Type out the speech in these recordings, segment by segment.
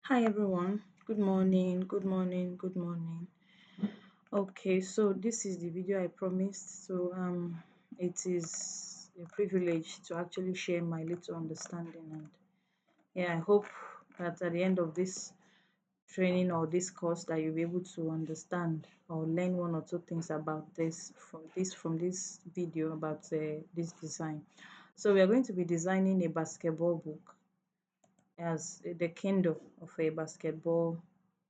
Hi everyone. Good morning. Good morning. Good morning. Okay, so this is the video I promised. It is a privilege to actually share my little understanding, and yeah, I hope that at the end of this training or this course that you'll be able to understand or learn one or two things about this video about this design. So we are going to be designing a basketball book as the kingdom of a basketball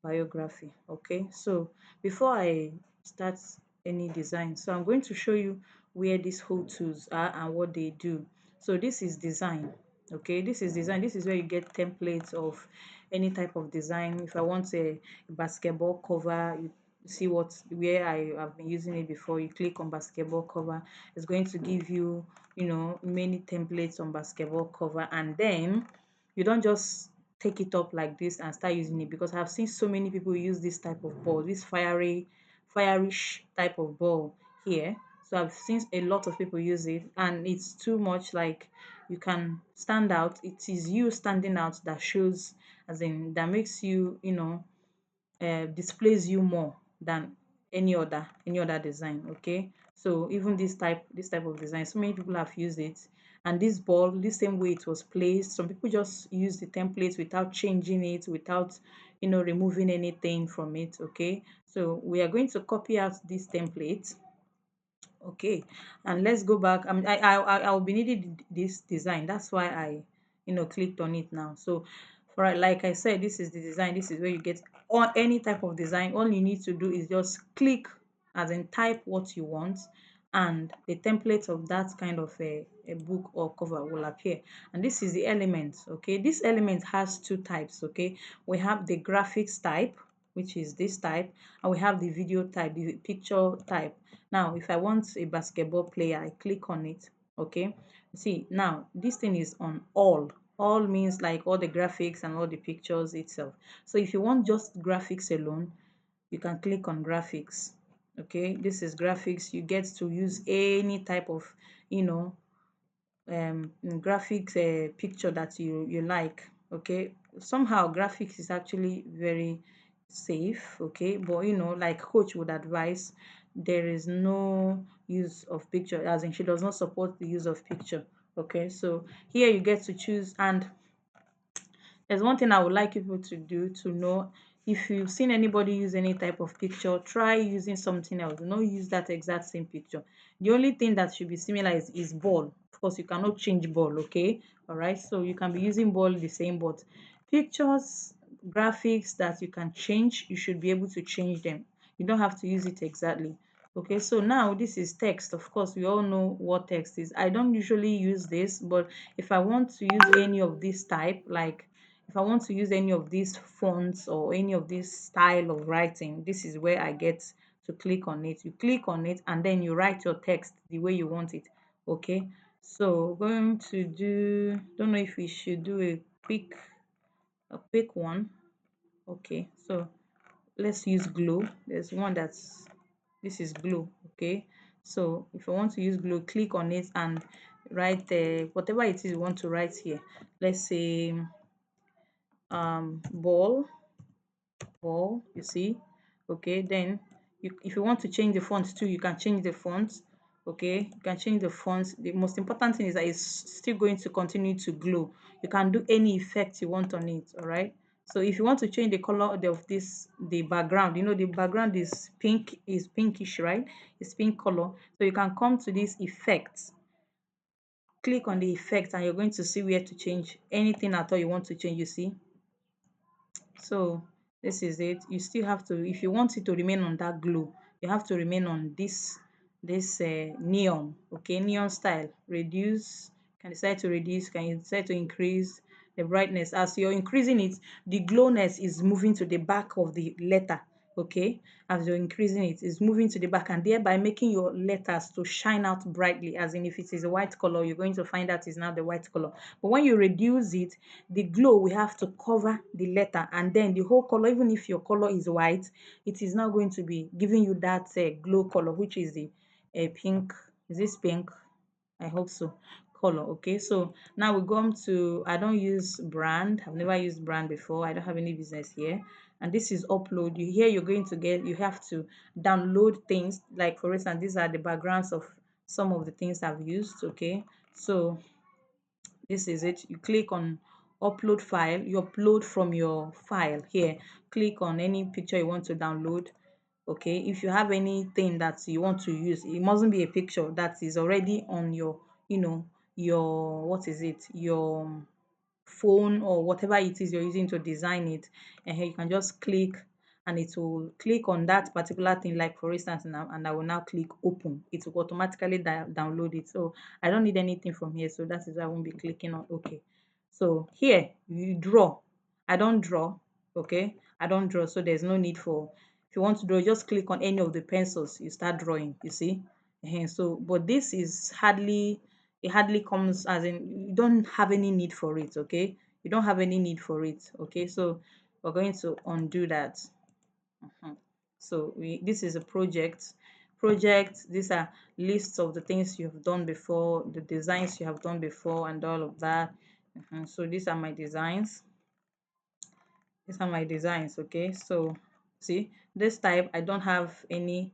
biography. Okay, so before I start any design, so I'm going to show you where these whole tools are and what they do. So this is design. Okay, this is design. This is where you get templates of any type of design. If I want a basketball cover, you see where I have been using it before. You click on basketball cover, it's going to give you many templates on basketball cover, and then you don't just take it up like this and start using it, because I've seen so many people use this type of ball, this fireish type of ball here. So I've seen a lot of people use it, and it's too much like you can stand out. It is you standing out that shows, as in that makes you, displays you more than any other design. Okay, so even this type of design, so many people have used it. And this ball, the same way it was placed, some people just use the template without changing it, without removing anything from it. Okay, so we are going to copy out this template. Okay, and let's go back. I'll be needing this design. That's why I clicked on it now. So for like I said, this is the design. This is where you get on any type of design. All you need to do is just click, as in type what you want, and the template of that kind of a book or cover will appear. And this is the element. Okay, this element has two types. Okay, we have the graphics type, which is this type, and we have the video type, the picture type. Now if I want a basketball player, I click on it. Okay, see, now this thing is on all means like all the graphics and all the pictures itself. So if you want just graphics alone, you can click on graphics. Okay, this is graphics. You get to use any type of you know graphics picture that you like. Okay, somehow graphics is actually very safe. Okay, but like coach would advise, there is no use of picture, as in she does not support the use of picture. Okay, so here you get to choose. And there's one thing I would like people to do to know: if you've seen anybody use any type of picture, try using something else. Do not use that exact same picture. The only thing that should be similar is ball. Of course, you cannot change ball, okay? All right. So you can be using ball the same, but pictures, graphics that you can change, you should be able to change them. You don't have to use it exactly. Okay, so now this is text. Of course, we all know what text is. I don't usually use this, but if I want to use any of this type, like if I want to use any of these fonts or any of this style of writing, this is where I get to click on it. You click on it and then you write your text the way you want it. Okay, so going to do, don't know if we should do a quick one. Okay, so let's use glow. There's one that's, this is glow. Okay, so if I want to use glow, click on it and write whatever it is you want to write here. Let's say ball, you see. Okay, then if you want to change the font too, you can change the font. Okay, you can change the font. The most important thing is that it's still going to continue to glow. You can do any effect you want on it. All right, so if you want to change the color of this, the background, the background is pink, is pinkish, right? It's pink color. So you can come to this effect, click on the effect, and you're going to see where to change anything at all you want to change. You see, so this is it. You still have to, if you want it to remain on that glow, you have to remain on this neon. Okay, neon style. Reduce, can decide to reduce, can you decide to increase the brightness. As you're increasing it, the glowness is moving to the back of the letter. Okay, as you're increasing it, it's moving to the back, and thereby making your letters to shine out brightly. As in, if it is a white color, you're going to find that is now the white color. But when you reduce it, the glow will have to cover the letter, and then the whole color, even if your color is white, it is now going to be giving you that glow color, which is the pink. Is this pink? I hope so. color. Okay, so now we come to, I don't use brand. I've never used brand before. I don't have any business here. And this is upload. You here you're going to get, you have to download things. Like for instance, these are the backgrounds of some of the things I've used. Okay, so this is it. You click on upload file. You upload from your file here. Click on any picture you want to download. Okay, if you have anything that you want to use, it mustn't be a picture that is already on your, you know, your, what is it, your phone or whatever it is you're using to design it. And here you can just click, and it will click on that particular thing. Like for instance now, and I will now click open, it will automatically download it. So I don't need anything from here, so that is why I won't be clicking on okay. So here you draw. I don't draw. Okay, I don't draw, so there's no need for, if you want to draw, just click on any of the pencils, you start drawing, you see. So but this is hardly, it hardly comes, as in you don't have any need for it. Okay, you don't have any need for it. Okay, so we're going to undo that. Mhm. So we, this is a project. These are lists of the things you've done before, the designs you have done before, and all of that. So these are my designs. These are my designs. Okay, so see, this type I don't have any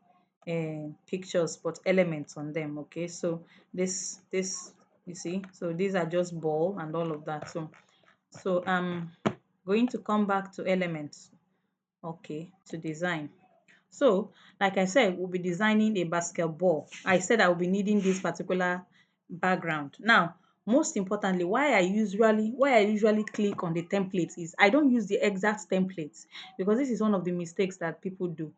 pictures but elements on them. Okay, so this you see, so these are just ball and all of that. So I'm going to come back to elements. Okay, to design. So, like I said, we'll be designing a basketball. I said I will be needing this particular background. Now, most importantly, why I usually click on the template is I don't use the exact templates, because this is one of the mistakes that people do.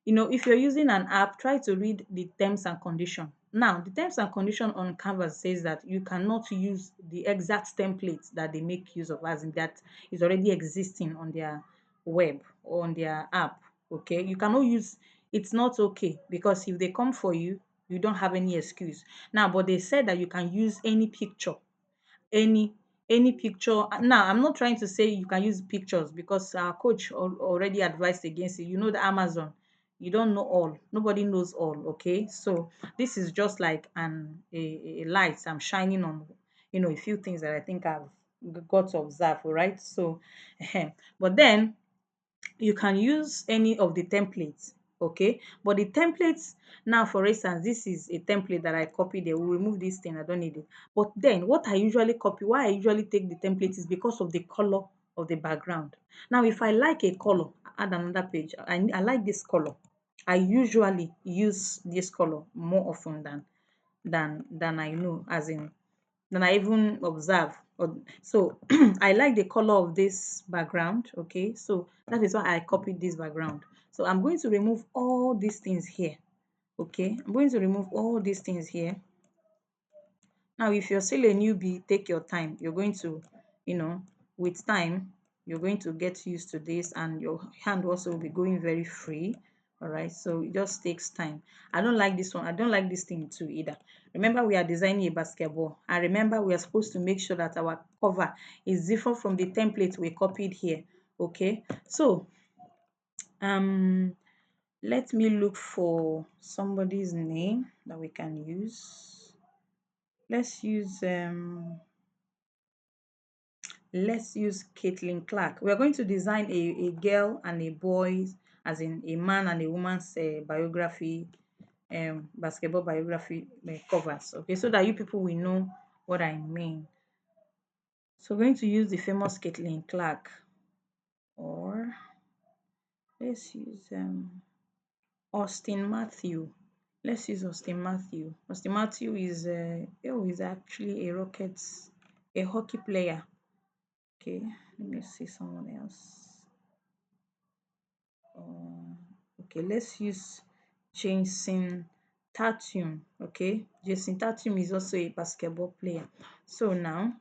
If you're using an app, try to read the terms and condition. Now, the terms and condition on Canva says that you cannot use the exact templates that they make use of, as in that is already existing on their web or on their app. Okay, you cannot use, it's not okay, because if they come for you, you don't have any excuse. Now, but they said that you can use any picture, any any picture. Now, I'm not trying to say you can use pictures, because our coach already advised against it. The Amazon, you don't know all, nobody knows all. Okay, so this is just like a light I'm shining on, a few things that I think I've got to observe. All right, so but then you can use any of the templates. Okay, but the templates, now for instance, this is a template that I copied. They will remove this thing, I don't need it. But then what I usually copy, why I usually take the template, is because of the color of the background. Now, if I like a color, add another page, I like this color, I usually use this color more often than I know, as in than I even observe. So I like the color of this background. Okay, so that is why I copied this background. So I'm going to remove all these things here. Okay, I'm going to remove all these things here. Now, if you're still a newbie, take your time. You're going to, with time, you're going to get used to this, and your hand also will be going very free. All right, so it just takes time. I don't like this one. I don't like this thing too either. Remember, we are designing a basketball, and remember, we are supposed to make sure that our cover is different from the template we copied here. Okay, so um let me look for somebody's name that we can use. Let's use Caitlin Clark. We're going to design a girl and a boy's, as in a man and a woman's biography, basketball biography covers. Okay, so that you people will know what I mean. So we're going to use the famous Caitlin Clark, or let's use Austin Matthew. Let's use Austin Matthew. Austin Matthew is he's actually a hockey player. Okay, let me see someone else. Okay, let's use Jason Tatum. Okay, Jason Tatum is also a basketball player. So now,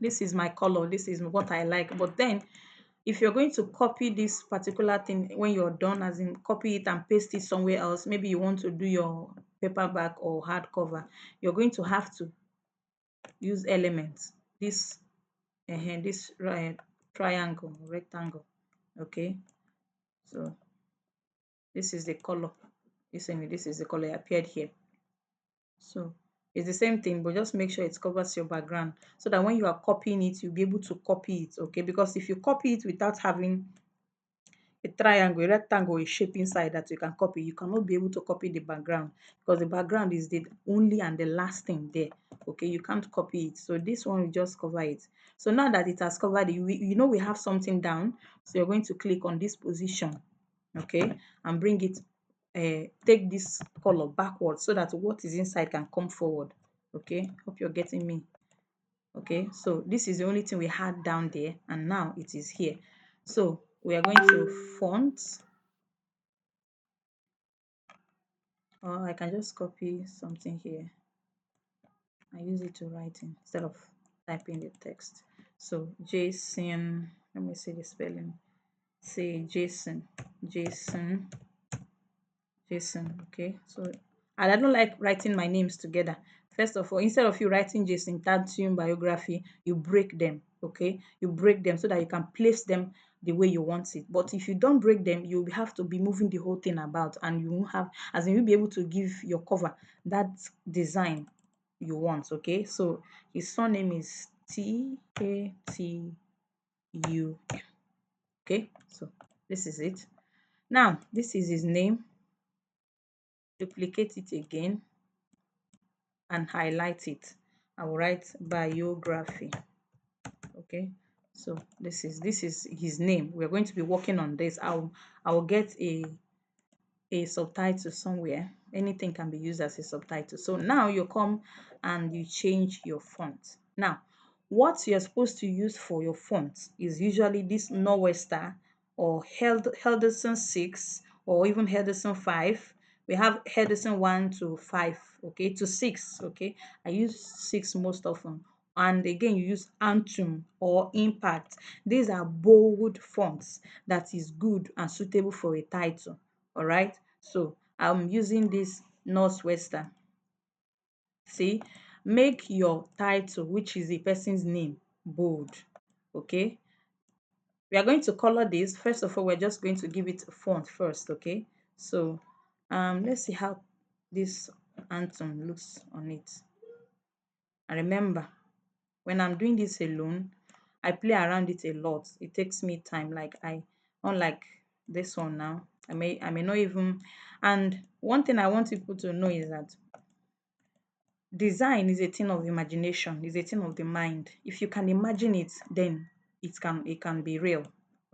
this is my color. This is what I like. But then, if you're going to copy this particular thing when you're done, as in copy it and paste it somewhere else, maybe you want to do your paperback or hardcover, you're going to have to use elements. This triangle, rectangle. Okay, so this is the color. This is the color appeared here. So It's the same thing, but just make sure it covers your background so that when you are copying it, you'll be able to copy it, okay? Because if you copy it without having a triangle, a rectangle, a shape inside that you can copy, you cannot be able to copy the background because the background is the only and the last thing there, okay? You can't copy it. So this one will just cover it. So now that it has covered it, you know we have something down. So you're going to click on this position, okay? And bring it, take this color backwards so that what is inside can come forward, okay? Hope you're getting me. Okay, so this is the only thing we had down there and now it is here. So we are going to font, or I can just copy something here. I use it to write in instead of typing the text. So Jason, let me see the spelling. Say Jason, Jason, Jason. Okay, so and I don't like writing my names together. First of all, instead of you writing Jason Tatum biography, you break them. Okay, you break them so that you can place them the way you want it. But if you don't break them, you have to be moving the whole thing about, and you won't have, as in, you'll be able to give your cover that design you want. Okay, so his surname is T-A-T-U. Okay, so this is it. Now this is his name. Duplicate it again and highlight it. I will write biography. Okay, so this is his name. We're going to be working on this. I'll get a subtitle somewhere. Anything can be used as a subtitle. So now you come and you change your font. Now, what you're supposed to use for your font is usually this Norwester or Henderson 6 or even Henderson 5. We have Henderson 1 to 5, okay, to 6, okay. I use 6 most often. And again, you use Antum or Impact. These are bold fonts that is good and suitable for a title. All right, so I'm using this Northwestern. See, make your title, which is the person's name, bold. Okay, we are going to color this. First of all, we're just going to give it a font first. Okay, so let's see how this anthem looks on it. And remember, when I'm doing this alone, I play around it a lot. It takes me time. Like unlike this one now, I may not even. And one thing I want people to know is that design is a thing of imagination, is a thing of the mind. If you can imagine it, then it can be real.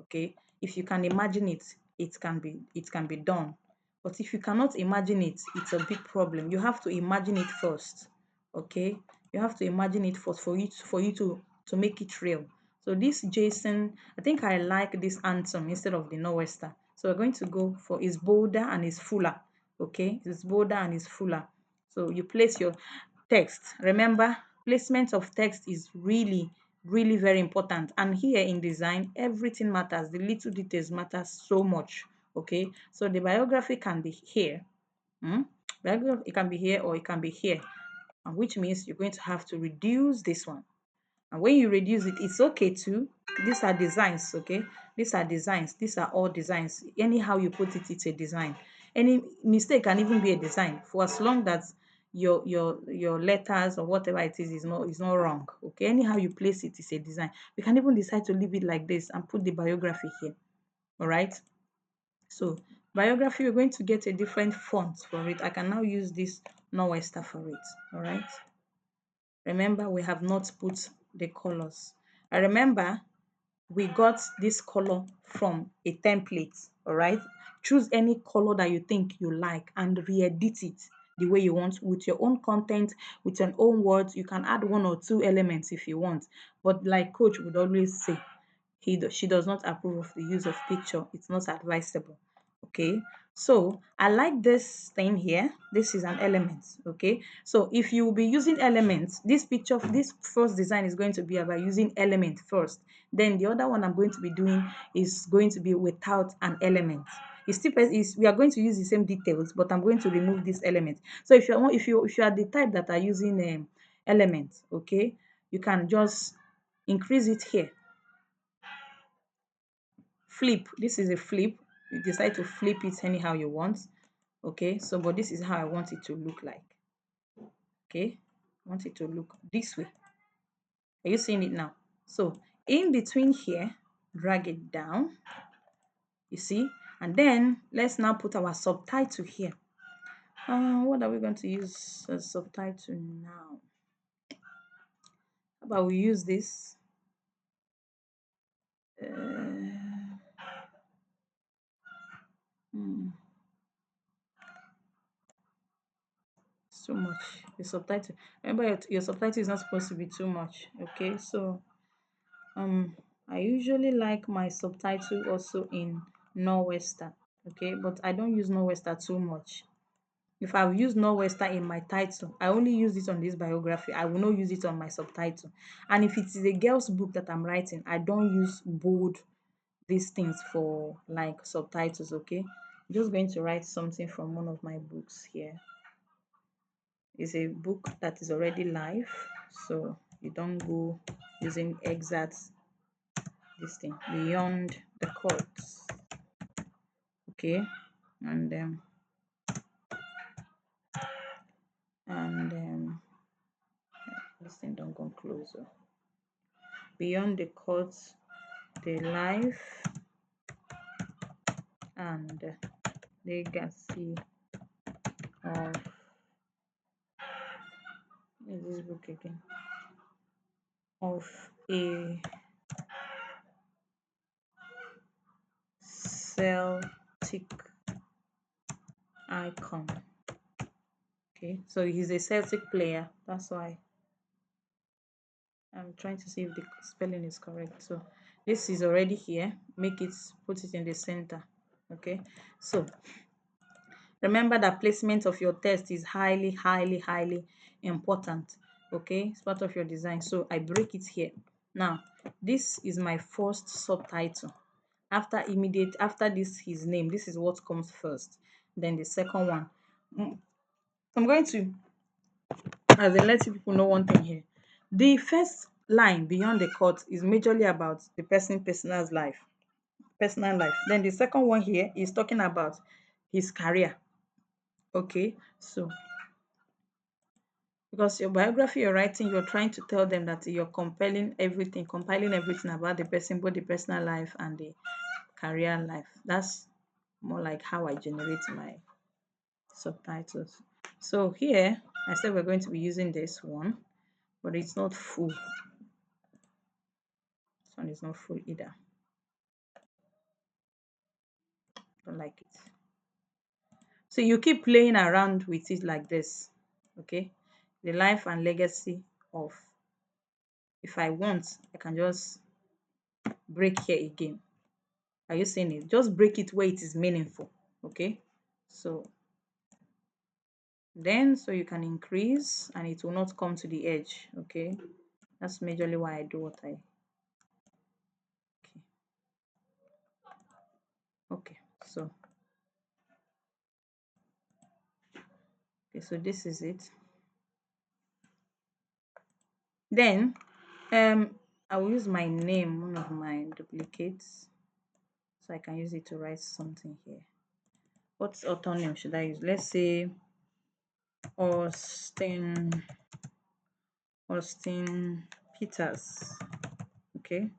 Okay, if you can imagine it, it can be done. But if you cannot imagine it, it's a big problem. You have to imagine it first. Okay, you have to imagine it first for you to make it real. So this Jason, I think I like this anthem instead of the Norwester. So we're going to go for his bolder and his fuller. Okay, it's bolder and it's fuller. So you place your text. Remember, placement of text is really, really very important. And here in design, everything matters. The little details matter so much. Okay, so the biography can be here. Biography, it can be here or it can be here, and which means you're going to have to reduce this one. And when you reduce it, it's okay too. These are designs, okay? These are designs. These are all designs. Anyhow you put it, it's a design. Any mistake can even be a design for as long that your letters or whatever it is not wrong. Okay. Anyhow you place it is a design. We can even decide to leave it like this and put the biography here. All right. So biography, we're going to get a different font for it. I can now use this Norwester for it. All right. Remember, we have not put the colors. I remember we got this color from a template. All right, choose any color that you think you like and re-edit it the way you want with your own content, with your own words. You can add one or two elements if you want, but like coach would always say, she does not approve of the use of picture. It's not advisable. Okay, so I like this thing here. This is an element. Okay, so if you will be using elements, this first design is going to be about using element first. Then the other one I'm going to be doing is going to be without an element. It's still is we are going to use the same details, but I'm going to remove this element. So if you are the type that are using elements, okay, you can just increase it here. Flip, this is a flip. You decide to flip it anyhow you want. Okay, so but this is how I want it to look like. Okay, I want it to look this way. Are you seeing it now? So in between here, drag it down, you see, and then let's now put our subtitle here. What are we going to use as subtitle now? How about we use this? Uh, hmm, so much. The subtitle. Remember, your subtitle is not supposed to be too much. Okay, so um, I usually like my subtitle also in Norwestern. Okay, but I don't use Norwestern too much. If I've used Norwestern in my title, I only use it on this biography. I will not use it on my subtitle. And if it is a girl's book that I'm writing, I don't use bold these things for like subtitles. Okay, I'm just going to write something from one of my books here. It's a book that is already live, so you don't go using exact this thing beyond the courts. Okay, and and this thing don't go closer. Beyond the courts, the life and legacy of this book again, of a Celtic icon. Okay, so he's a Celtic player. That's why I'm trying to see if the spelling is correct. So this is already here. Make it, put it in the center. Okay, so remember that placement of your text is highly, highly, highly important. Okay, it's part of your design. So I break it here. Now, this is my first subtitle. After this, his name, this is what comes first. Then the second one. I'm going to, as in, let you people know one thing here. The first line beyond the court is majorly about the personal life. Then the second one here is talking about his career. Okay, so because your biography you're writing, you're trying to tell them that you're compiling everything about the person, both the personal life and the career life. That's more like how I generate my subtitles. So here I said we're going to be using this one, but it's not full. This one is not full either. Don't like it. So you keep playing around with it like this. Okay, the life and legacy of, if I want, I can just break here again. Are you seeing it? Just break it where it is meaningful. Okay, so then so you can increase and it will not come to the edge. Okay, that's majorly why I do what I. Okay, okay, so okay, so this is it. Then I will use my name, one of my duplicates, so I can use it to write something here. What author name should I use? Let's say Austin Austin Peters. Okay,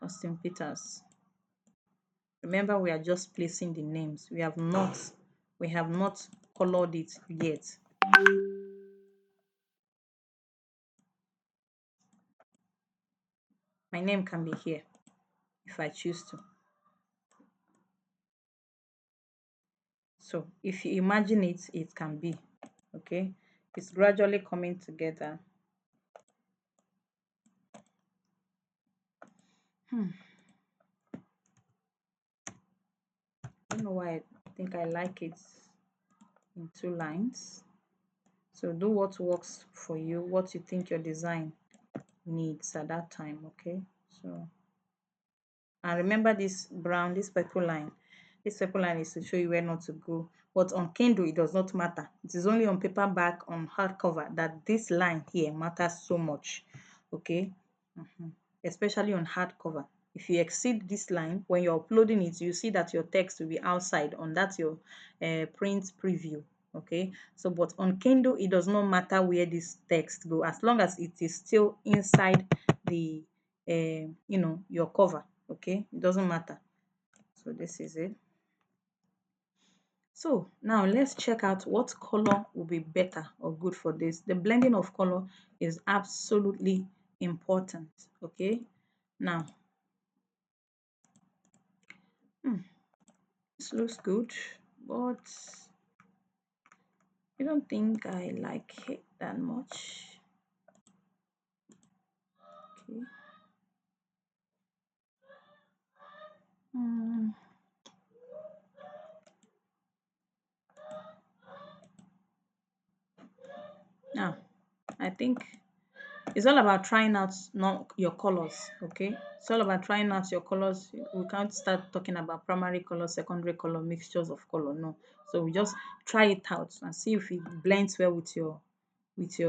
Austin Peters. Remember, we are just placing the names. We have not colored it yet. My name can be here if I choose to. So if you imagine it, it can be. Okay, it's gradually coming together. I don't know why I think I like it in 2 lines. So do what works for you, what you think your design needs at that time. Okay, so and remember this brown, this purple line. This purple line is to show you where not to go. But on Kindle, it does not matter. It is only on paperback, on hardcover, that this line here matters so much. Okay, especially on hardcover. If you exceed this line, when you're uploading it, you see that your text will be outside on that your print preview. Okay, so but on Kindle it does not matter where this text go, as long as it is still inside the your cover. Okay, it doesn't matter. So this is it. So now let's check out what color will be better or good for this. The blending of color is absolutely important. Okay, now this looks good, but I don't think I like it that much. Okay. Mm, now I think it's all about trying out not your colors. Okay, it's all about trying out your colors. We can't start talking about primary color, secondary color, mixtures of color. No, so we just try it out and see if it blends well with your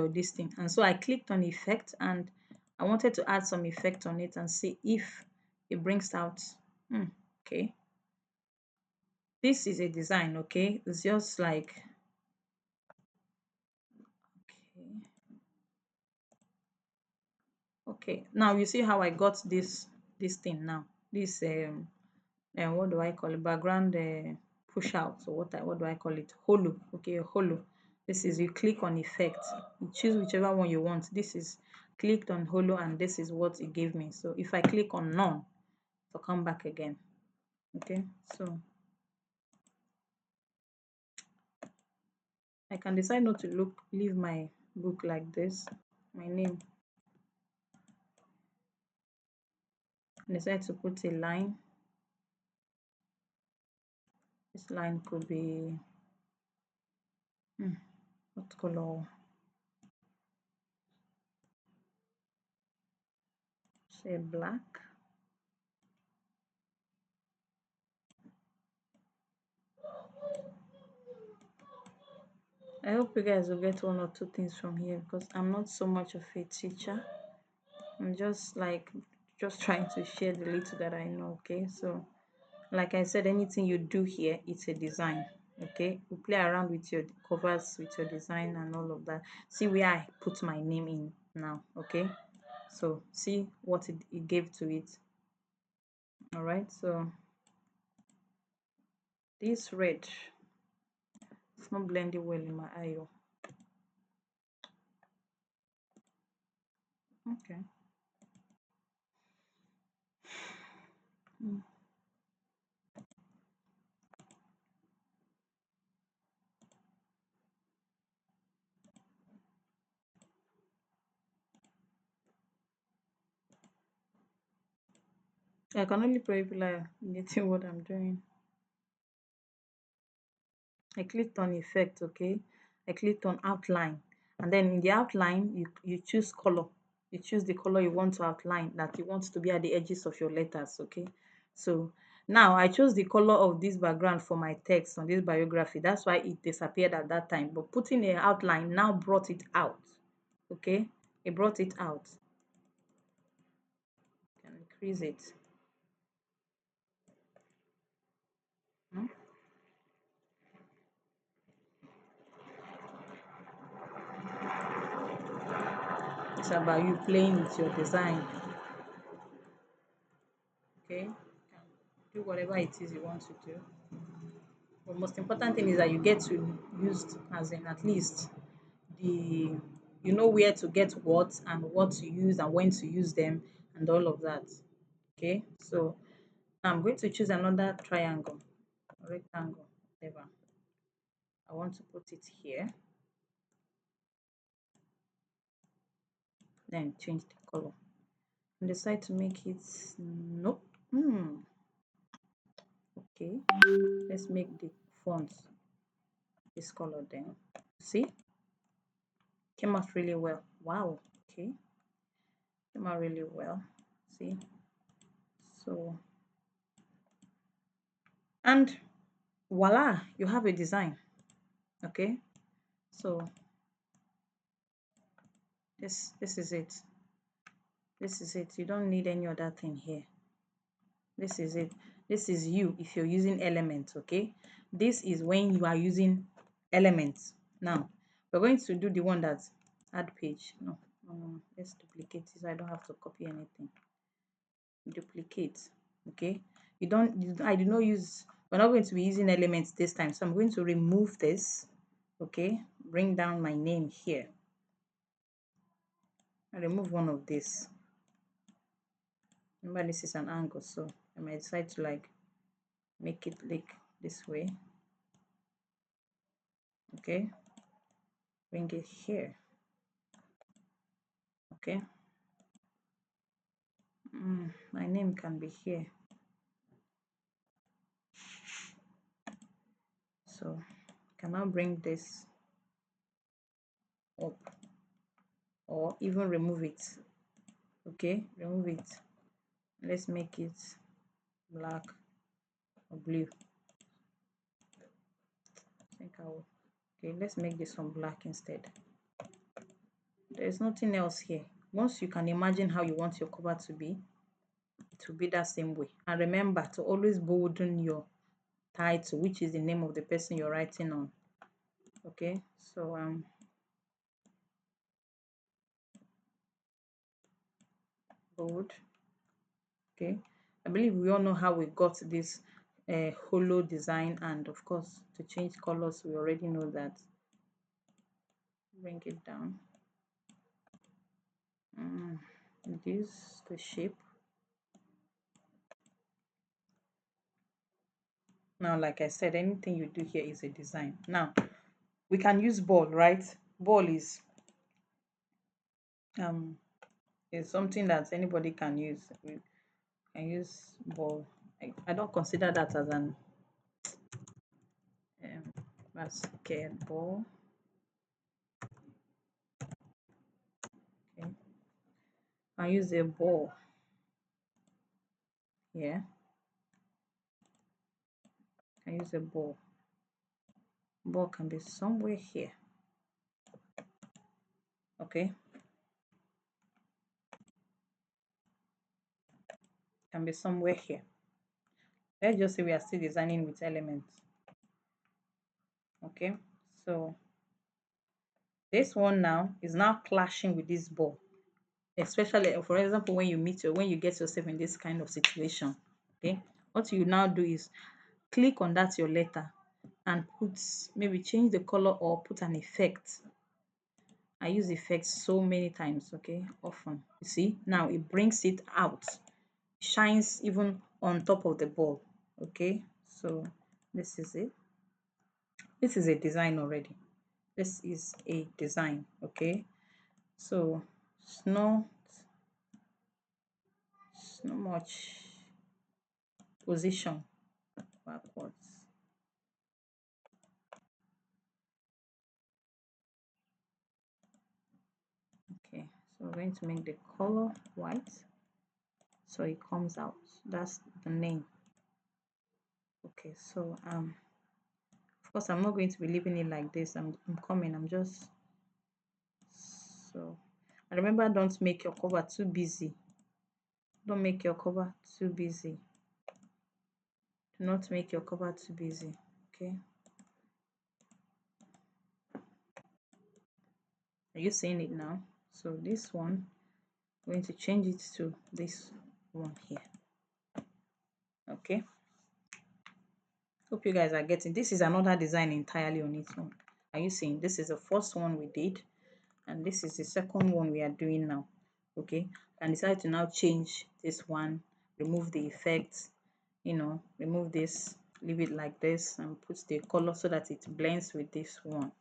this thing. And so I clicked on effect and I wanted to add some effect on it and see if it brings out. Okay, this is a design. Okay, it's just like, okay. Okay, now you see how I got this thing now. This what do I call it? Background push out. So what do I call it? Holo. Okay, holo. This is, you click on effect. You choose whichever one you want. This is clicked on holo and this is what it gave me. So if I click on none, to come back again. Okay, so I can decide not to leave my book like this. My name. I decide to put a line. This line could be what color? Say black. I hope you guys will get one or two things from here because I'm not so much of a teacher. I'm just like trying to share the little that I know. Okay, so like I said, anything you do here, it's a design. Okay, you play around with your covers, with your design and all of that. See where I put my name in now. Okay, so see what it gave to it. All right, so this red, it's not blending well in my eye. Okay. I can only pray people are getting what I'm doing. I clicked on effect. Okay, I clicked on outline, and then in the outline you choose color. You choose the color you want to outline, that you want to be at the edges of your letters. Okay, so now I chose the color of this background for my text on this biography. That's why it disappeared at that time, but putting an outline now brought it out. Okay, it brought it out. Can increase it. Hmm? It's about you playing with your design. Okay, you can do whatever it is you want to do. The most important thing is that you get to use, as in at least the, you know where to get what and what to use and when to use them and all of that. Okay, so now I'm going to choose another triangle, rectangle, whatever. I want to put it here, then change the color and decide to make it, nope. Okay, let's make the font this color then. See, came out really well. Wow. Okay, came out really well. See, so, and voila, you have a design. Okay, so this is it. This is it. You don't need any other thing here. This is it. This is you if you're using elements. Okay, this is when you are using elements. Now we're going to do the one that's add page. No, let's duplicate it so I don't have to copy anything. Duplicate. Okay, I do not use, we're not going to be using elements this time, so I'm going to remove this. Okay, bring down my name here. I remove one of this. Remember, this is an angle, so I might decide to like make it like this way. Okay, bring it here. Okay, my name can be here. So I can now bring this up or even remove it. Okay, remove it. Let's make it black or blue. I think I will. Okay, let's make this one black instead. There's nothing else here. Once you can imagine how you want your cover to be, it will be that same way. And remember to always bolden your title, which is the name of the person you're writing on. Okay, so bold. Okay, I believe we all know how we got this holo design, and of course to change colors we already know that. Bring it down. Reduce the shape. Now, like I said, anything you do here is a design. Now we can use ball, right? Ball um is something that anybody can use. We can use ball. I don't consider that as an basketball. Okay, I use a ball here. I use a ball. Ball can be somewhere here. Okay, can be somewhere here. Let's just say we are still designing with elements. Okay, so this one now is now clashing with this ball, especially for example when you get yourself in this kind of situation. Okay, what you now do is click on that your letter and put, maybe change the color or put an effect. I use effects so many times, okay, often. You see, now it brings it out, shines even on top of the ball. Okay, so this is it. This is a design already. This is a design. Okay, so it's not much position backwards. Okay, so we're going to make the color white so it comes out. That's the name. Okay, so of course I'm not going to be leaving it like this. I'm coming, I'm just, so, and remember, don't make your cover too busy. Don't make your cover too busy. Do not make your cover too busy. Okay, are you seeing it now? So this one, I'm going to change it to this one here. Okay, hope you guys are getting. This is another design entirely on its own. Are you seeing? This is the first one we did, and this is the second one we are doing now. Okay, and decide to now change this one, remove the effects, remove this, leave it like this, and put the color so that it blends with this one.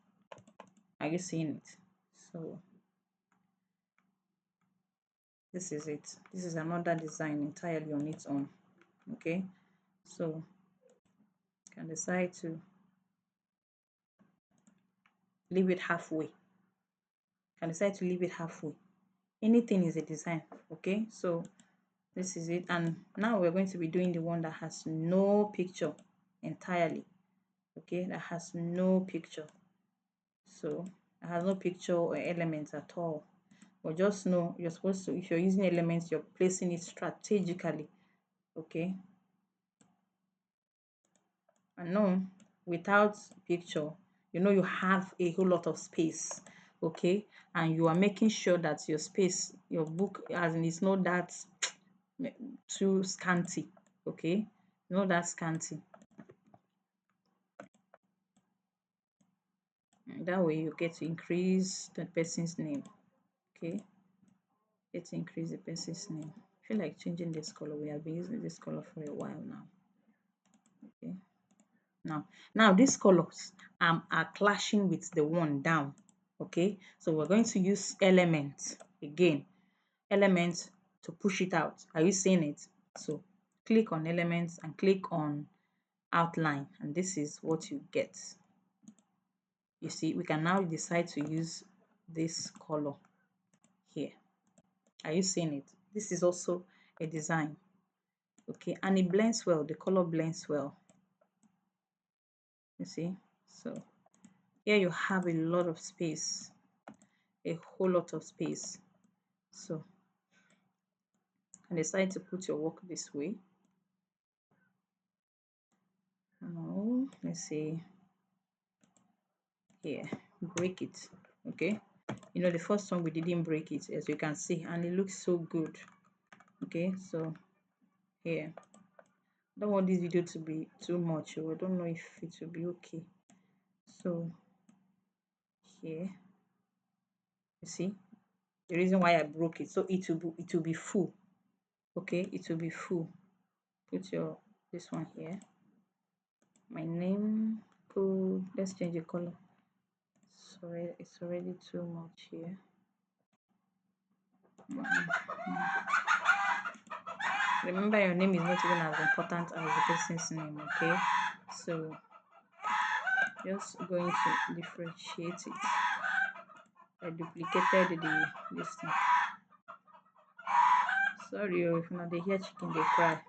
Are you seeing it? So this is it. This is another design entirely on its own. Okay, so you can decide to leave it halfway. You can decide to leave it halfway. Anything is a design. Okay, so this is it, and now we're going to be doing the one that has no picture entirely. Okay, that has no picture. So it has no picture or elements at all. But just know you're supposed to, if you're using elements, you're placing it strategically. Okay, and no, without picture you know you have a whole lot of space, okay, and you are making sure that your space, your book, as in, it's not that too scanty, okay, not that scanty. That way you get to increase the person's name, okay, get to increase the person's name. I feel like changing this color. We have been using this color for a while now, okay. Now these colors are clashing with the one down, okay, so we're going to use elements again, elements to push it out. Are you seeing it? So click on elements and click on outline, and this is what you get. You see, we can now decide to use this color here. Are you seeing it? This is also a design, okay, and it blends well. The color blends well, you see. So here you have a lot of space, a whole lot of space. So I decide to put your work this way. Now let's see here, break it, okay. You know, the first one we didn't break it, as you can see, and it looks so good, okay. So here, I don't want this video to be too much, or I don't know if it will be okay. So here, you see the reason why I broke it, so it will be full, okay, it will be full. Put your this one here, my name, cool. Let's change the color. Sorry, it's already too much here. Remember, your name is not even as important as the person's name, okay. So just going to differentiate it. I duplicated this thing. Sorry, if not they hear chicken they cry.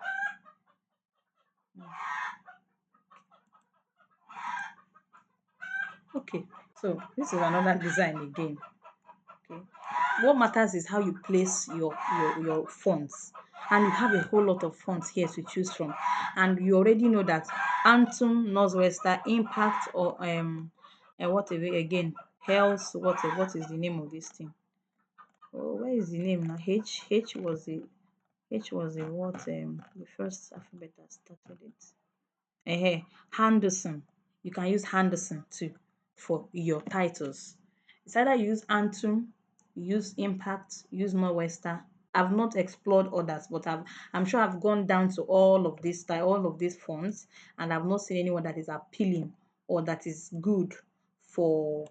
Okay, so this is another design again, okay. What matters is how you place your fonts, and you have a whole lot of fonts here to choose from, and you already know that Antum, Northwestern, Impact, or whatever again, Health, whatever, what is the name of this thing? Oh, where is the name now? H was the what, the first alphabet that started it. Henderson. You can use Henderson too for your titles. It's either you use Antum, you use Impact, you use Northwestern. I've not explored others, but I'm sure I've gone down to all of this style, all of these fonts, and I've not seen anyone that is appealing or that is good for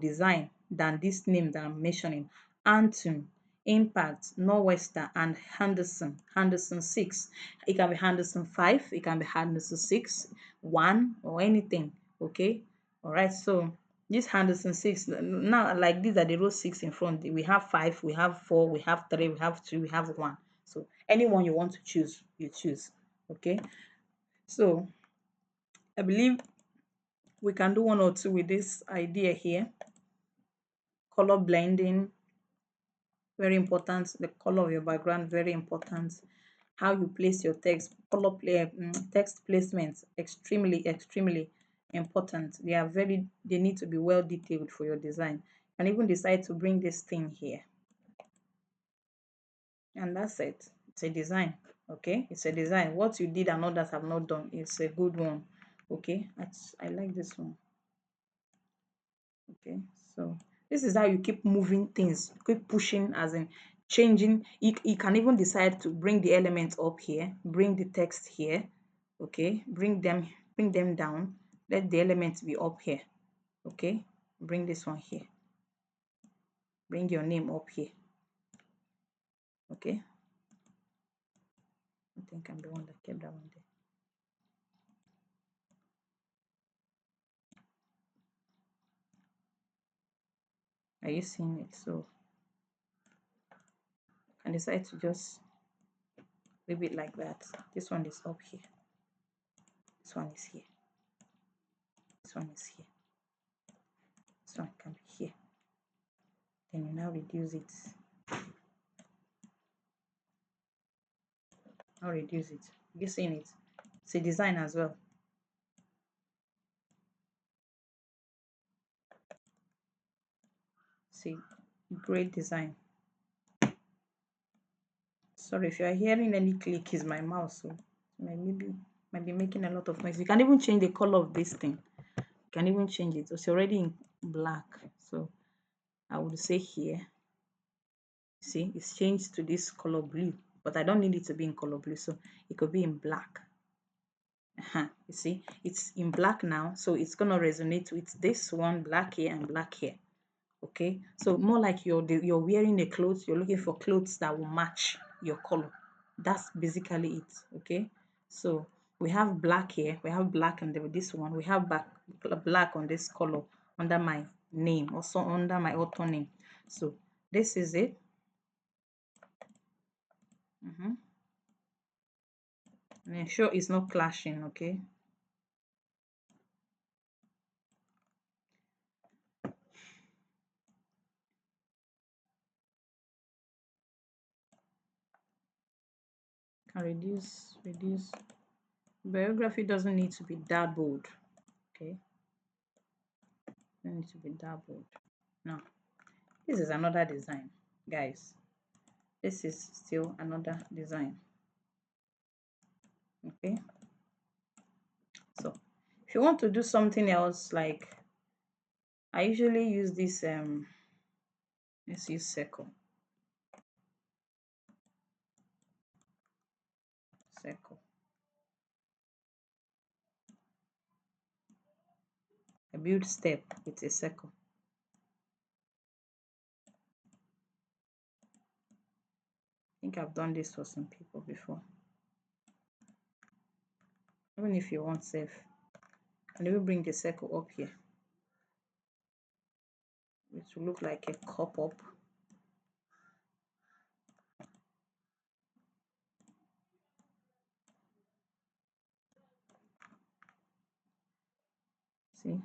design than this name that I'm mentioning. Antum, Impact, Northwestern, and Henderson. Henderson 6. It can be Henderson 5, it can be Henderson 6, 1, or anything. Okay. All right. So this Henderson 6, now like these are the row 6 in front. We have 5, we have 4, we have 3, we have 2, we have 1. So anyone you want to choose, you choose. Okay. So I believe we can do one or two with this idea here. Color blending, very important. The color of your background, very important. How you place your text, text placement, extremely important. They need to be well detailed for your design. And even decide to bring this thing here, and that's it. It's a design, okay. It's a design. What you did and others have not done, it's a good one, okay. I like this one, okay. So this is how you keep moving things, keep pushing, as in changing. You can even decide to bring the elements up here, bring the text here, okay, bring them down, let the elements be up here, okay. Bring this one here, bring your name up here, okay. I think I'm the one that kept that one there. Are you seeing it? So I decide to just leave it like that. This one is up here, this one is here, this one is here, this one can be here. Then you now reduce it. Now reduce it. You seeing it? It's a design as well. See, great design. Sorry if you are hearing any click, is my mouse, so maybe might be making a lot of noise. You can even change the color of this thing. You can even change it. It's already in black, so I would say here, see, it's changed to this color blue, but I don't need it to be in color blue, so it could be in black. You see, it's in black now, so it's gonna resonate with this one, black here and black here. Okay, so more like you're wearing a clothes, you're looking for clothes that will match your color. That's basically it. Okay, so we have black here, we have black on this one, we have black on this color under my name, also under my author name. So this is it. And ensure it's not clashing. Okay, can reduce. Biography doesn't need to be that bold. Okay, doesn't need to be that bold. Now this is another design, guys. This is still another design. Okay, so if you want to do something else, like I usually use this let's use circle. I build step with a circle. I think I've done this for some people before. Even if you want safe, and you bring the circle up here, it will look like a cup up. See,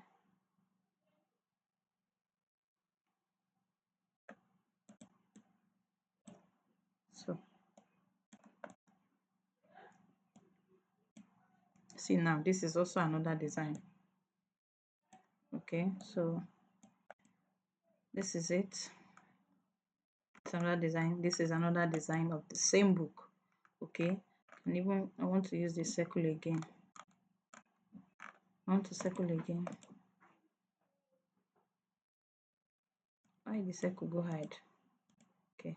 so see, now this is also another design. Okay, so this is it. It's another design. This is another design of the same book. Okay, and even I want to use the circle again. I want to circle again. Why the circle go hide? Okay,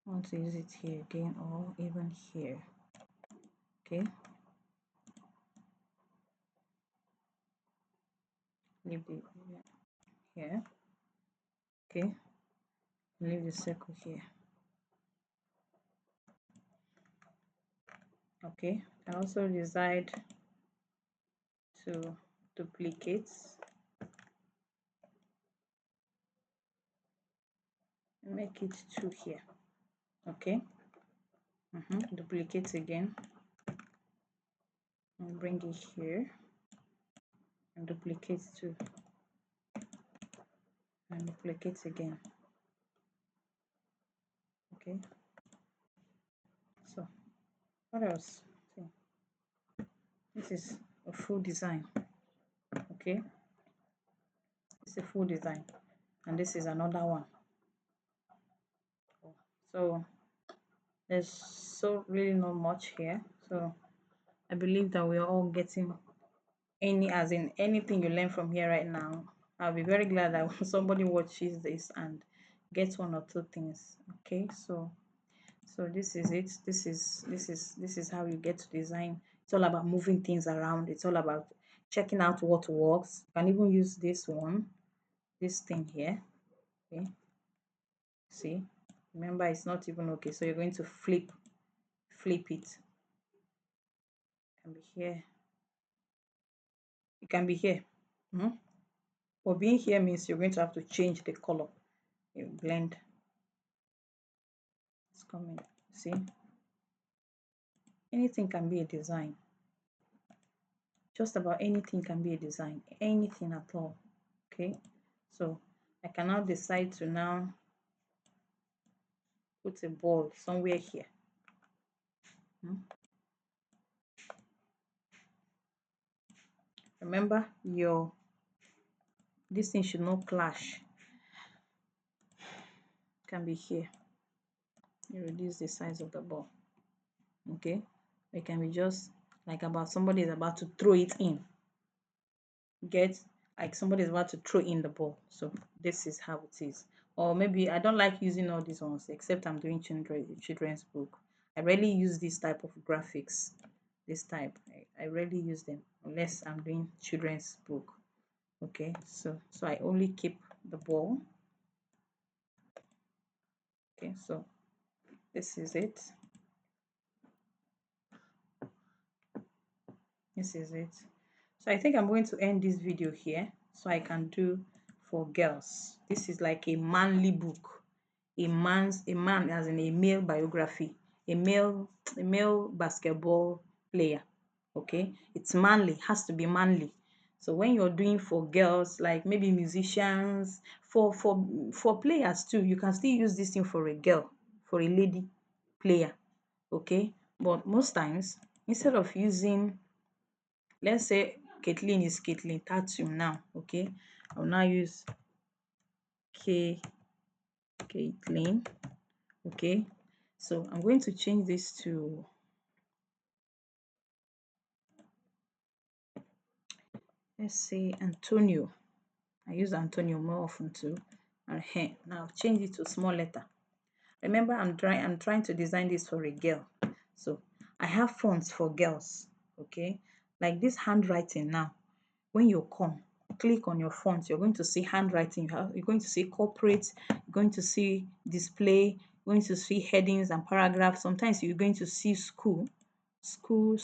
I want to use it here again, or even here. Okay, leave the here. Okay, leave the circle here. Okay, I also decide to duplicate and make it 2 here. Okay, duplicate again and bring it here and duplicate 2 and duplicate again. Okay, so what else? See, this is a full design. Okay, it's a full design, and this is another one. So there's so really not much here. So I believe that we are all getting as in anything you learn from here right now. I'll be very glad that when somebody watches this and gets 1 or 2 things. Okay, so this is it. This is how you get to design. It's all about moving things around. It's all about checking out what works. You can even use this thing here. Okay, see, remember it's not even okay, so you're going to flip it. It can be here, it can be here. But being here means you're going to have to change the color. You blend, it's coming. See, anything can be a design. Just about anything can be a design, anything at all. Okay, so I can now decide to now put a ball somewhere here. Remember, this thing should not clash. can be here. You reduce the size of the ball. Okay, it can be just like about somebody is about to throw it in. Get, like somebody is about to throw in the ball. So this is how it is. Or maybe I don't like using all these ones except I'm doing children's book. I rarely use this type of graphics. This type I rarely use them unless I'm doing children's book. Okay, so I only keep the ball. Okay, so this is it. This is it. So I think I'm going to end this video here so I can do for girls. This is like a manly book. A man as in a male biography, a male basketball player. Okay, it's manly, has to be manly. So when you're doing for girls, like maybe musicians, for players too, you can still use this thing for a girl, for a lady player. Okay, but most times instead of using, let's say Caitlin is Caitlin Tatum now. Okay, I'll now use Caitlin. Okay, so I'm going to change this to, let's say Antonio. I use Antonio more often too. And here now change it to small letter. Remember, I'm trying to design this for a girl. So I have fonts for girls. Okay, like this handwriting now. When you come, click on your font, you're going to see handwriting. You're going to see corporate, you're going to see display, you're going to see headings and paragraphs. Sometimes you're going to see school. School.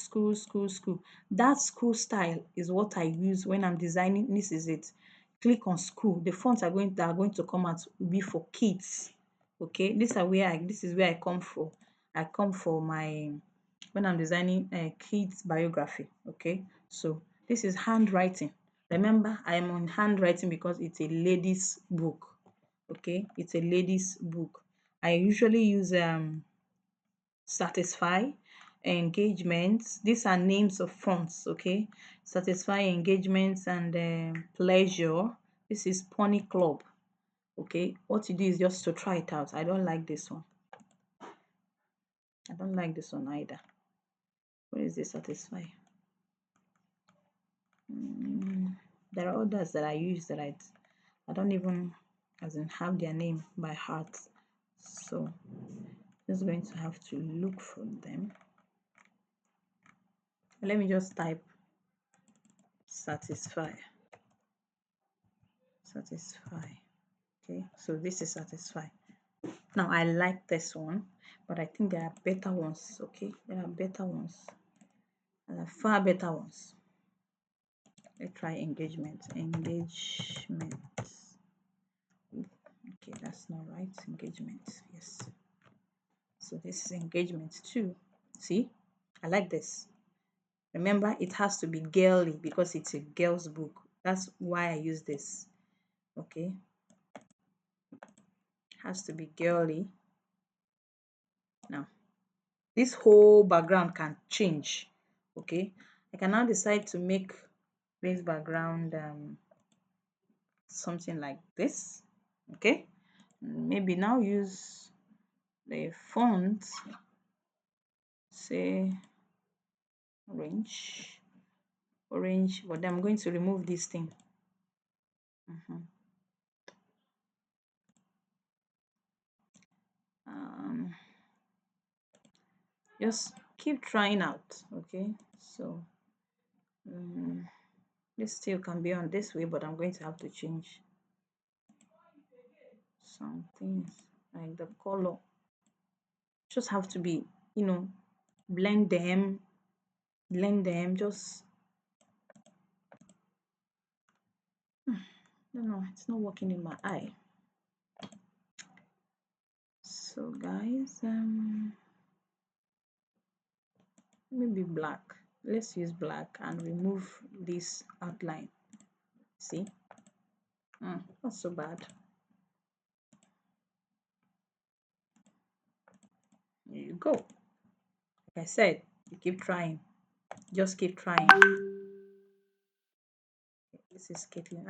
That school style is what I use when I'm designing. This is it. Click on school. The fonts that are going to come out will be for kids. Okay, this is where I come for. I come for my, when I'm designing a kids biography. Okay, so this is handwriting. Remember, I am on handwriting because it's a ladies book. Okay, it's a ladies book. I usually use satisfy, engagements. These are names of fonts. Okay, satisfy, engagements, and pleasure. This is pony club. Okay, what you do is just to try it out. I don't like this one. I don't like this one either. Where is this satisfy? There are others that I use that I don't even as in have their name by heart. So just going to have to look for them. Let me just type satisfy. Okay, so this is satisfy. Now I like this one, but I think there are better ones. Okay, there are better ones. There are far better ones. Let's try engagement. Okay, that's not right. Engagement, yes. So this is engagement too. See, I like this. Remember, it has to be girly because it's a girl's book. That's why I use this. Okay, has to be girly. Now this whole background can change. Okay, I can now decide to make this background something like this. Okay, maybe now use the font, say orange, but I'm going to remove this thing. Just keep trying out. Okay, so this still can be on this way, but I'm going to have to change some things like the color. Just have to be, blend them, just no, it's not working in my eye. So guys, maybe black. Let's use black and remove this outline. See, not so bad. There you go. Like I said, you keep trying. Just keep trying. This is Caitlin.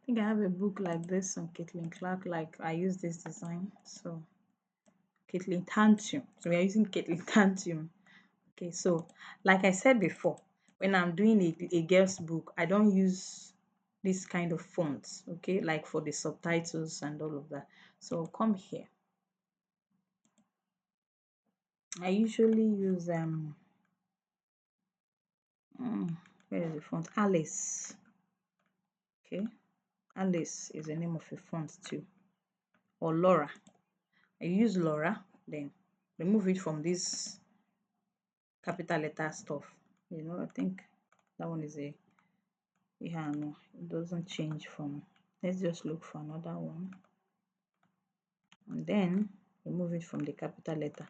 think I have a book like this on Caitlin Clark. Like I use this design. So Caitlin Tantium. So we are using Caitlin Tantium. Okay, so like I said before, when I'm doing a girl's book, I don't use this kind of fonts, okay, like for the subtitles and all of that. So come here. I usually use where is the font? Alice. Okay, Alice is the name of a font too, or Laura. I use Laura, then remove it from this capital letter stuff. You know, I think that one is a, yeah, no, it doesn't change from. Let's just look for another one, and then remove it from the capital letter.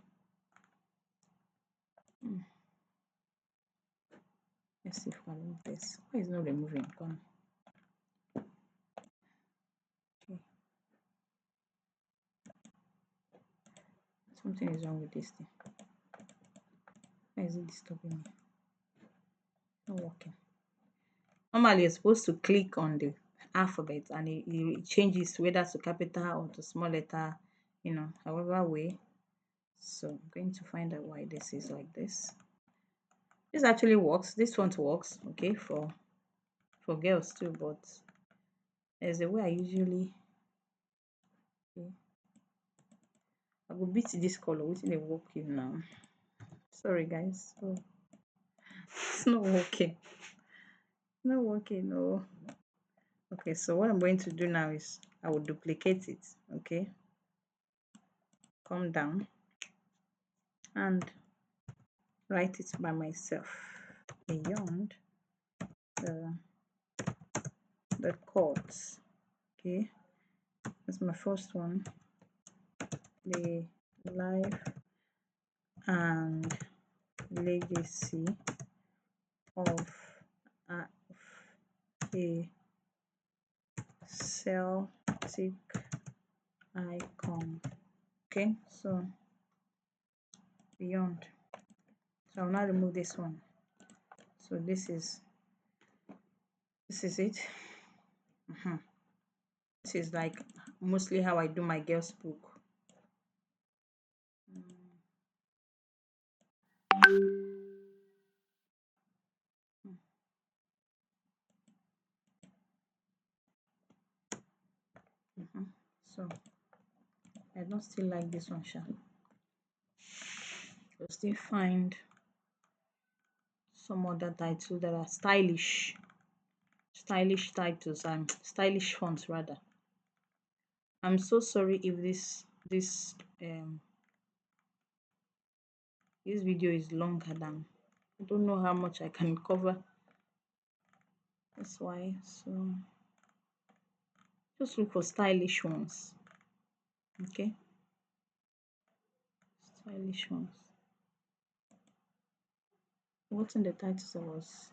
Let's see if I remove this. Why is not removing? Gone. Okay, something is wrong with this thing. Why is it disturbing me? Not working. Normally, you're supposed to click on the alphabet and it changes whether to capital or to small letter, you know, however way. So I'm going to find out why this is like this. This actually works. This one works, okay, for girls too, but there's a way I usually, okay, I will beat this color within a working now. Sorry guys. So it's not working. Not working, no. Okay, so what I'm going to do now is I will duplicate it, okay, come down and write it by myself. Beyond the chords, okay, that's my first one. The life and legacy of a Celtic icon. Okay, so beyond. So I'll now remove this one. So this is it. This is like mostly how I do my girls book. So I don't still like this one, sha. I'll still find some other titles that are stylish titles and stylish fonts rather. I'm so sorry if this video is longer than, I don't know how much I can cover. That's why. So just look for stylish ones, okay, stylish ones. What's in the titles I was,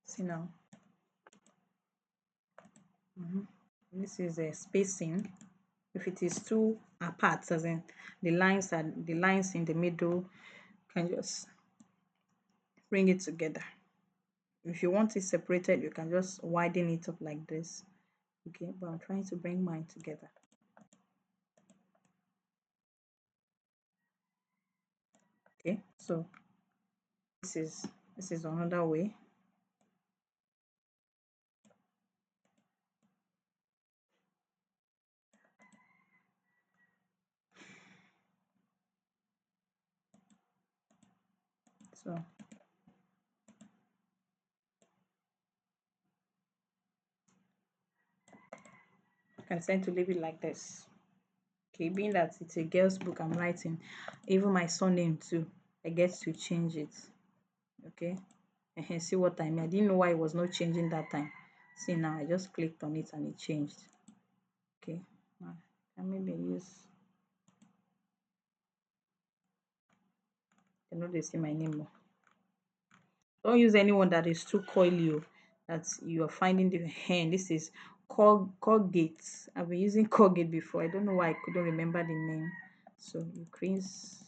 see now. This is a spacing. If it is too apart, as in the lines in the middle, you can just bring it together. If you want it separated, you can just widen it up like this, okay, but I'm trying to bring mine together. Okay, so this is another way. So I can tend to leave it like this. Okay, being that it's a girl's book I'm writing, even my surname too, I get to change it. Okay, and see what I mean. I didn't know why it was not changing that time. See now, I just clicked on it and it changed. Okay, now I maybe use, I know they see my name more. Don't use anyone that is too coily, that you are finding the hand. This is Colgate. I've been using Colgate before. I don't know why I couldn't remember the name. So increase.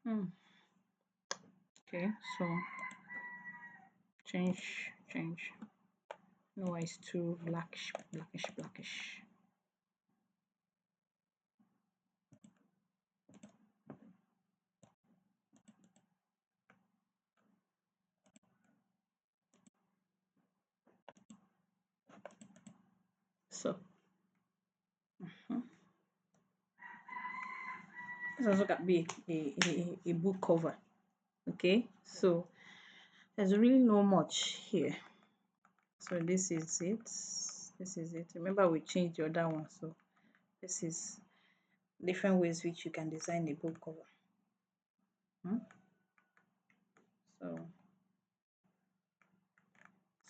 Hmm. Okay, so change. No, it's too blackish. So this also can be a book cover. Okay, so there's really no much here. So this is it. This is it. Remember we changed the other one. So this is different ways which you can design a book cover. Hmm? So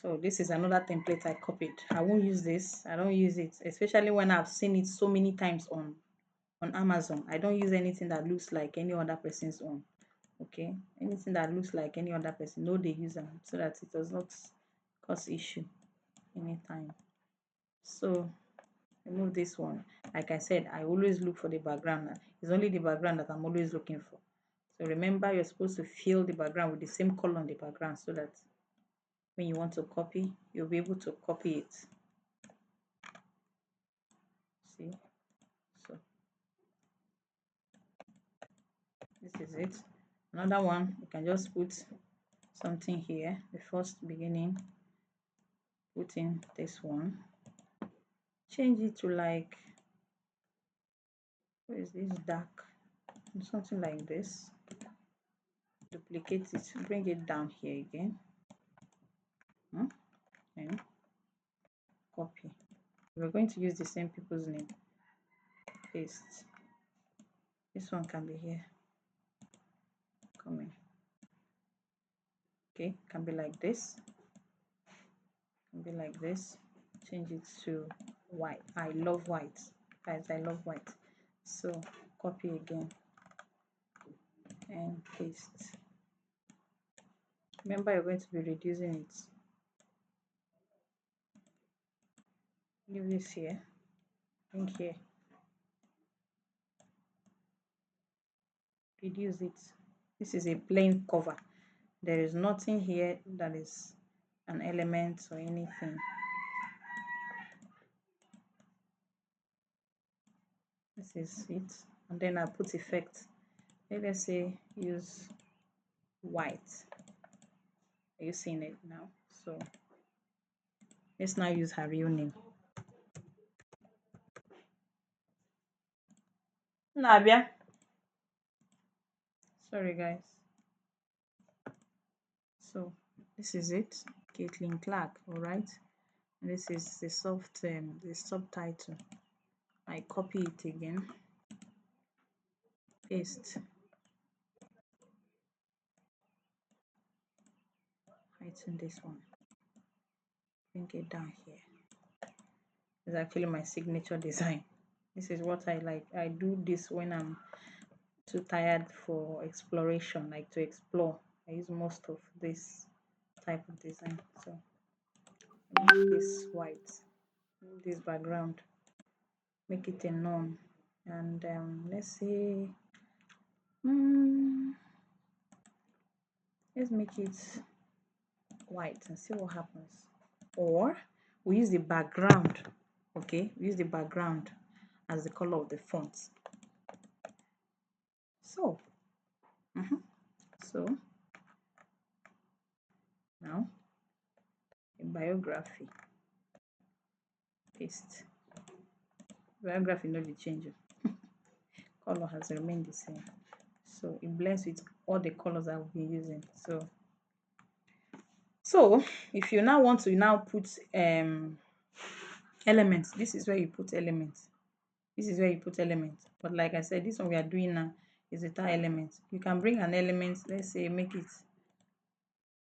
so this is another template I copied. I won't use this. I don't use it, especially when I've seen it so many times on Amazon. I don't use anything that looks like any other person's own. Okay, anything that looks like any other person, no, they use them so that it does not cause issue anytime. So remove this one. Like I said, I always look for the background. It's only the background that I'm always looking for. So remember, you're supposed to fill the background with the same color on the background so that when you want to copy, you'll be able to copy it. See? So this is it. Another one, you can just put something here. The first beginning, put in this one. Change it to like, what is this, dark? Something like this. Duplicate it, bring it down here again. And copy. We're going to use the same people's name. Paste. This one can be here. Come in. Okay, can be like this. Can be like this. Change it to white. I love white. Guys, I love white. So copy again and paste. Remember, you're going to be reducing it. Leave this here. Bring here. Reduce it. This is a plain cover. There is nothing here that is an element or anything. This is it. And then I put effect. Let's say use white. Are you seeing it now? So let's now use her real name. Nabia. Sorry guys. So this is it. Caitlin Clark, alright. This is the the subtitle. I copy it again. Paste. Heighten this one. Bring it down here. It's actually my signature design. This is what I like. I do this when I'm too tired for exploration, like to explore. I use most of this type of design. So make this white, this background, make it a none, and let's see, let's make it white and see what happens. Or we use the background. Okay, we use the background as the color of the font. So so now a biography, paste. Biography no dey change. Color has remained the same, so it blends with all the colors I've been using. So if you now want to now put elements, this is where you put elements. This is where you put elements. But like I said, this one we are doing now is without elements. You can bring an element, let's say make it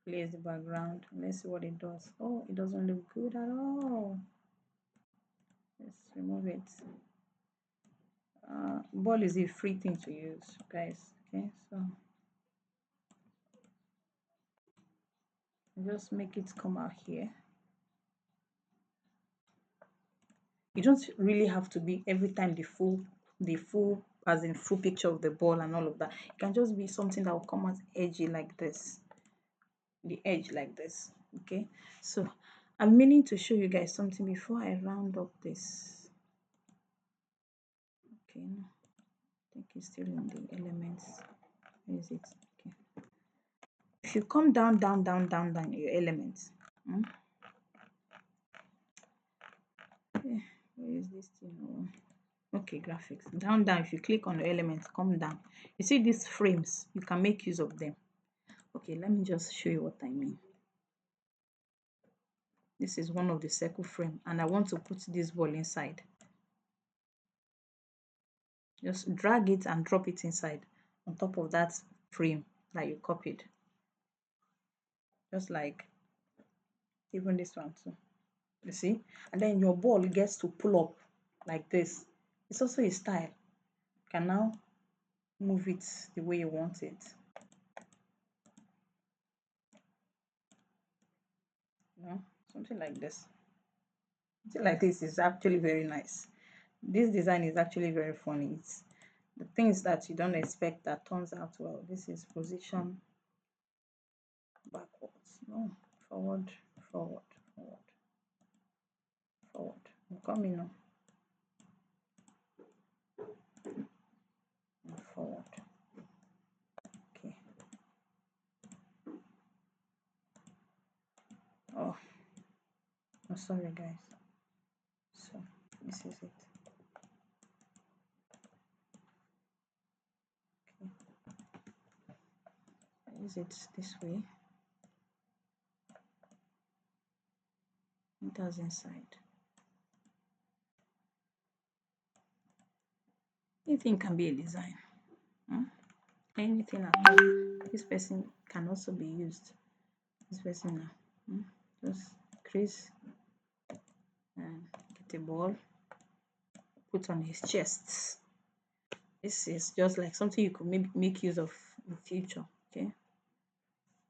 place the background. Let's see what it does. Oh, it doesn't look good at all. Let's remove it. Ball is a free thing to use, guys. Okay, so just make it come out here. You don't really have to be every time the full as in full picture of the ball and all of that. It can just be something that will come out edgy like this, the edge like this. Okay, so I'm meaning to show you guys something before I round up this. Okay, no, I think it's still in the elements. Where is it? Okay, if you come down, down, down, down, down your elements. Eh, where is this thing? Oh, okay, graphics. Down, down. If you click on the elements, come down. You see these frames, you can make use of them. Okay, let me just show you what I mean. This is one of the circle frame, and I want to put this ball inside. Just drag it and drop it inside on top of that frame that you copied. Just like even this one too. You see? And then your ball gets to pull up like this. It's also a style. You can now move it the way you want it. You know, something like this. Something like this is actually very nice. This design is actually very funny. It's the things that you don't expect that turns out well. This is position backwards. No, forward, forward, forward, forward. I'm coming now. Forward. Okay. Oh, I'm sorry, guys. So this is it. Okay. I use it this way. It does inside. Anything can be a design. Hmm? Anything at all. This person can also be used. This person now. Just crease and get a ball, put on his chest. This is just like something you could make use of in future. Okay,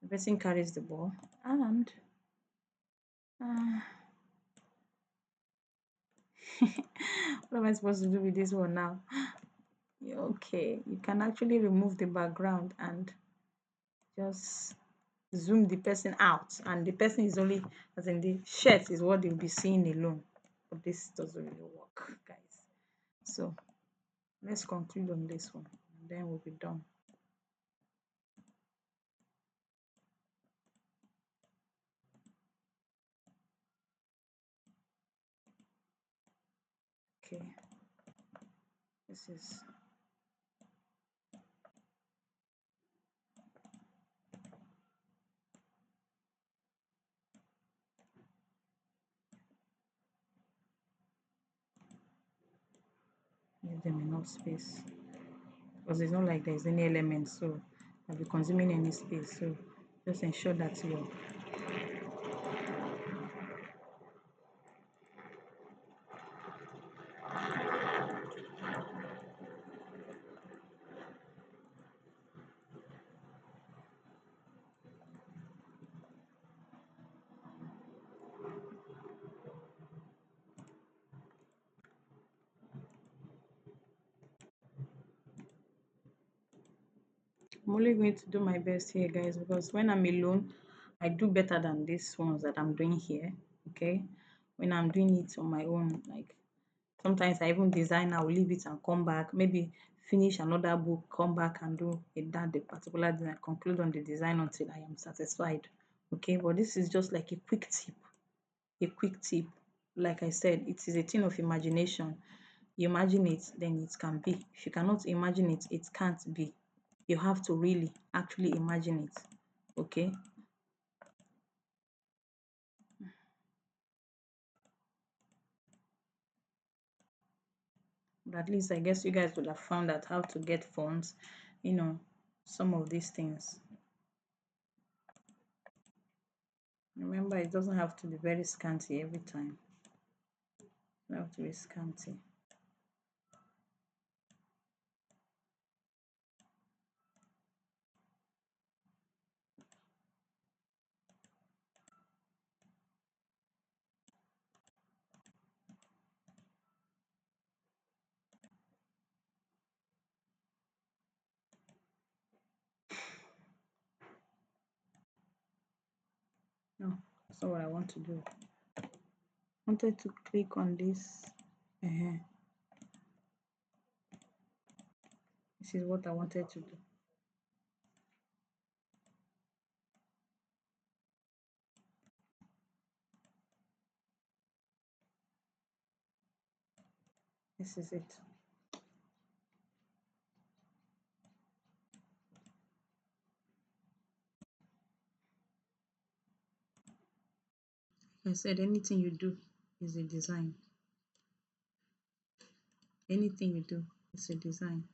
the person carries the ball and uh, what am I supposed to do with this one now? Okay, you can actually remove the background and just zoom the person out, and the person is only, as in the shirt is what they'll be seeing alone. But this doesn't really work, guys. So let's conclude on this one, and then we'll be done. Okay, this is give them enough space, because it's not like there's any element so I'll be consuming any space, so just ensure that you're I'm only going to do my best here, guys, because when I'm alone, I do better than these ones that I'm doing here. Okay, when I'm doing it on my own, like sometimes I even design, I will leave it and come back, maybe finish another book, come back and do the particular design, conclude on the design until I am satisfied. Okay, but this is just like a quick tip. A quick tip. Like I said, it is a thing of imagination. You imagine it, then it can be. If you cannot imagine it, it can't be. You have to really actually imagine it. Okay, but at least I guess you guys would have found out how to get fonts, you know, some of these things. Remember, it doesn't have to be very scanty every time. It doesn't have to be scanty. That's not what I want to do. I wanted to click on this. This is what I wanted to do. This is it. Like I said, anything you do is a design. Anything you do is a design.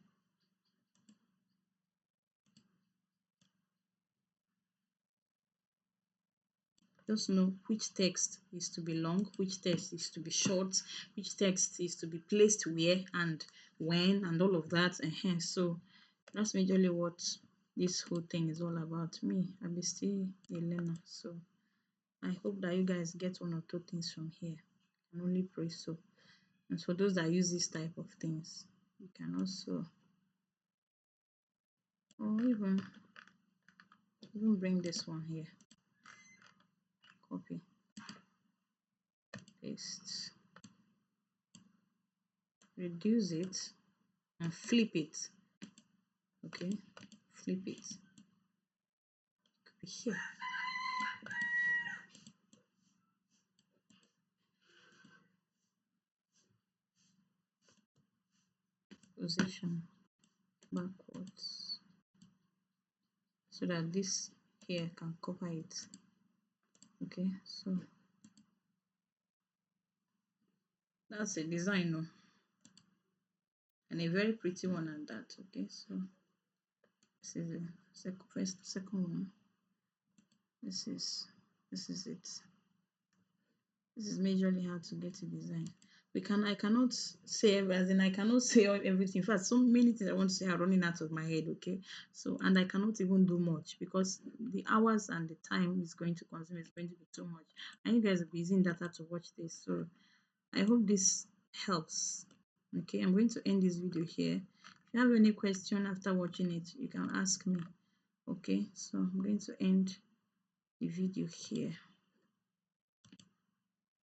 Just know which text is to be long, which text is to be short, which text is to be placed where and when and all of that. So that's majorly what this whole thing is all about. Me, I be still a learner. So I hope that you guys get one or two things from here. I can only pray so. And for those that use this type of things, you can also, or even bring this one here, copy, paste, reduce it and flip it. Okay, flip it. Could be here. Position backwards so that this here can cover it. Okay, so that's a design, no? And a very pretty one at that. Okay, so this is the second one. This is it. This is majorly how to get a design. I cannot say as in I cannot say everything. In fact, so many things I want to say are running out of my head. Okay, so and I cannot even do much because the hours and the time is going to consume is going to be too much, and you guys will be using data to watch this. So I hope this helps. Okay, I'm going to end this video here. If you have any question after watching it, you can ask me. Okay, so I'm going to end the video here.